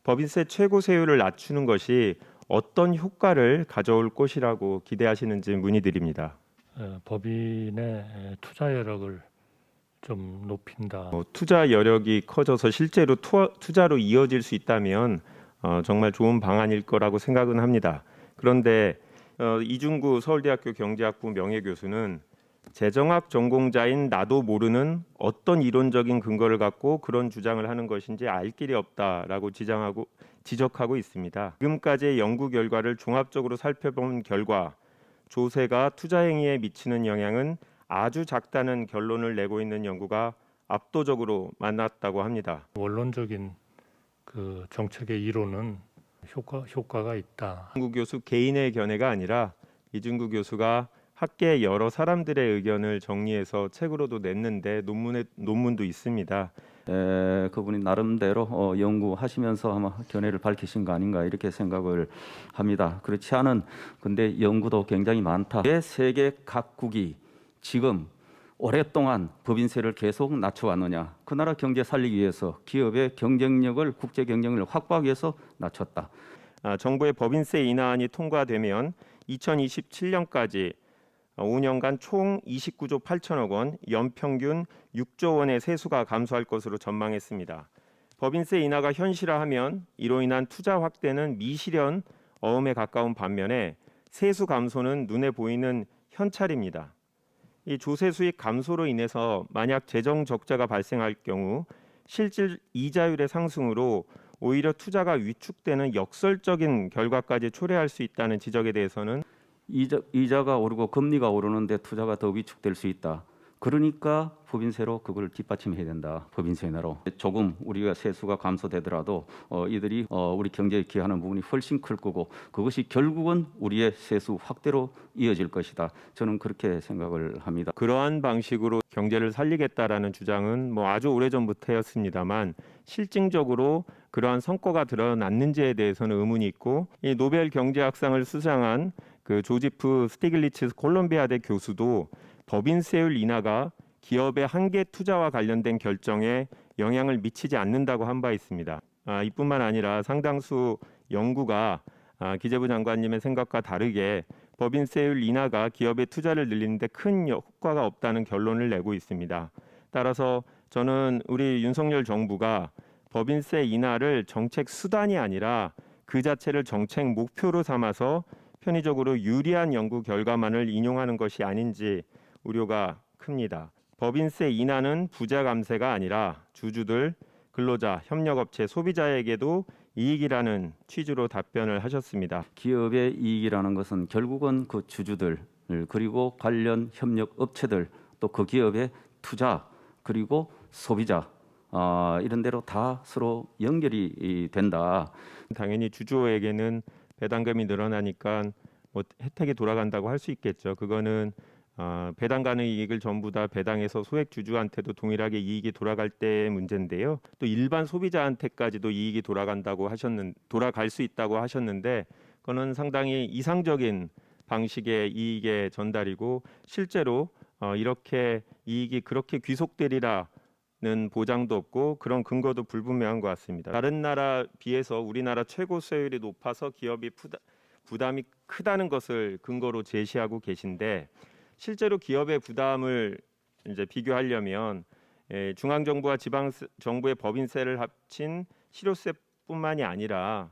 법인세 최고 세율을 낮추는 것이 어떤 효과를 가져올 것이라고 기대하시는지 문의드립니다. 법인의 투자 여력을 좀 높인다. 투자 여력이 커져서 실제로 투자로 이어질 수 있다면 정말 좋은 방안일 거라고 생각은 합니다. 그런데 이중구 서울대학교 경제학부 명예교수는 재정학 전공자인 나도 모르는 어떤 이론적인 근거를 갖고 그런 주장을 하는 것인지 알 길이 없다라고 지적하고 있습니다. 지금까지의 연구 결과를 종합적으로 살펴본 결과 조세가 투자 행위에 미치는 영향은 아주 작다는 결론을 내고 있는 연구가 압도적으로 많았다고 합니다. 원론적인 그 정책의 이론은 효과가 있다. 이중구 교수 개인의 견해가 아니라 이중구 교수가 학계 여러 사람들의 의견을 정리해서 책으로도 냈는데 논문도 있습니다. 그분이 나름대로 연구하시면서 아마 견해를 밝히신 거 아닌가 이렇게 생각을 합니다. 그렇지 않은 근데 연구도 굉장히 많다. 왜 세계 각국이 지금 오랫동안 법인세를 계속 낮춰왔느냐? 그 나라 경제 살리기 위해서 기업의 경쟁력을 국제 경쟁력을 확보하기 위해서 낮췄다. 정부의 법인세 인하안이 통과되면 2027년까지 5년간 총 29조 8천억 원, 연평균 6조 원의 세수가 감소할 것으로 전망했습니다. 법인세 인하가 현실화하면 이로 인한 투자 확대는 미실현 어음에 가까운 반면에 세수 감소는 눈에 보이는 현찰입니다. 이 조세 수익 감소로 인해서 만약 재정 적자가 발생할 경우 실질 이자율의 상승으로 오히려 투자가 위축되는 역설적인 결과까지 초래할 수 있다는 지적에 대해서는 이자가 오르고 금리가 오르는데 투자가 더 위축될 수 있다. 그러니까 법인세로 그걸 뒷받침해야 된다. 법인세 인하로. 조금 우리가 세수가 감소되더라도 이들이 우리 경제에 기여하는 부분이 훨씬 클 거고 그것이 결국은 우리의 세수 확대로 이어질 것이다. 저는 그렇게 생각을 합니다. 그러한 방식으로 경제를 살리겠다라는 주장은 아주 오래전부터였습니다만 실증적으로 그러한 성과가 드러났는지에 대해서는 의문이 있고 이 노벨 경제학상을 수상한 그 조지프 스티글리츠 콜롬비아대 교수도 법인세율 인하가 기업의 한계 투자와 관련된 결정에 영향을 미치지 않는다고 한 바 있습니다. 이뿐만 아니라 상당수 연구가 기재부 장관님의 생각과 다르게 법인세율 인하가 기업의 투자를 늘리는데 큰 효과가 없다는 결론을 내고 있습니다. 따라서 저는 우리 윤석열 정부가 법인세 인하를 정책 수단이 아니라 그 자체를 정책 목표로 삼아서 편의적으로 유리한 연구 결과만을 인용하는 것이 아닌지 우려가 큽니다. 법인세 인하는 부자 감세가 아니라 주주들, 근로자, 협력업체, 소비자에게도 이익이라는 취지로 답변을 하셨습니다. 기업의 이익이라는 것은 결국은 그 주주들 그리고 관련 협력업체들 또 그 기업의 투자 그리고 소비자 이런 데로 다 서로 연결이 된다. 당연히 주주에게는 배당금이 늘어나니까 혜택이 돌아간다고 할 수 있겠죠. 그거는 배당 가능 이익을 전부 다 배당해서 소액 주주한테도 동일하게 이익이 돌아갈 때의 문제인데요. 또 일반 소비자한테까지도 이익이 돌아갈 수 있다고 하셨는데 그거는 상당히 이상적인 방식의 이익의 전달이고 실제로 이렇게 이익이 그렇게 귀속되리라는 보장도 없고 그런 근거도 불분명한 것 같습니다. 다른 나라 비해서 우리나라 최고 세율이 높아서 기업이 부담이 크다는 것을 근거로 제시하고 계신데 실제로 기업의 부담을 이제 비교하려면 중앙 정부와 지방 정부의 법인세를 합친 실효세뿐만이 아니라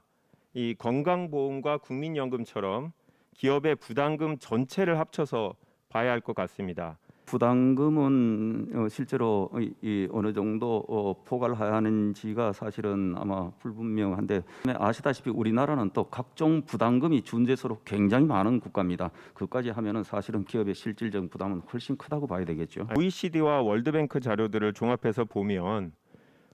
이 건강보험과 국민연금처럼 기업의 부담금 전체를 합쳐서 봐야 할 것 같습니다. 부담금은 실제로 어느 정도 포괄하는지가 사실은 아마 불분명한데 아시다시피 우리나라는 또 각종 부담금이 준재수로 굉장히 많은 국가입니다. 그까지 하면은 사실은 기업의 실질적 부담은 훨씬 크다고 봐야 되겠죠. OECD와 월드뱅크 자료들을 종합해서 보면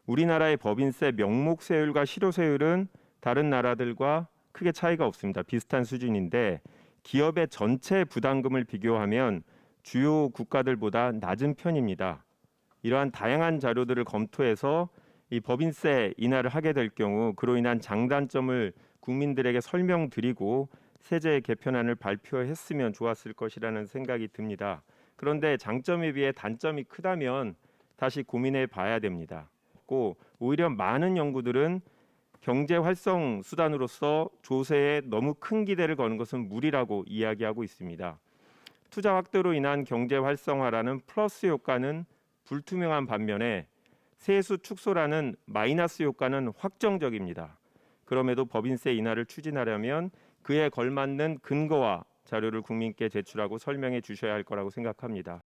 우리나라의 법인세 명목세율과 실효세율은 다른 나라들과 크게 차이가 없습니다. 비슷한 수준인데 기업의 전체 부담금을 비교하면 주요 국가들보다 낮은 편입니다. 이러한 다양한 자료들을 검토해서 이 법인세 인하를 하게 될 경우 그로 인한 장단점을 국민들에게 설명드리고 세제 개편안을 발표했으면 좋았을 것이라는 생각이 듭니다. 그런데 장점에 비해 단점이 크다면 다시 고민해 봐야 됩니다. 오히려 많은 연구들은 경제 활성 수단으로서 조세에 너무 큰 기대를 거는 것은 무리라고 이야기하고 있습니다. 투자 확대로 인한 경제 활성화라는 플러스 효과는 불투명한 반면에 세수 축소라는 마이너스 효과는 확정적입니다. 그럼에도 법인세 인하를 추진하려면 그에 걸맞는 근거와 자료를 국민께 제출하고 설명해 주셔야 할 거라고 생각합니다.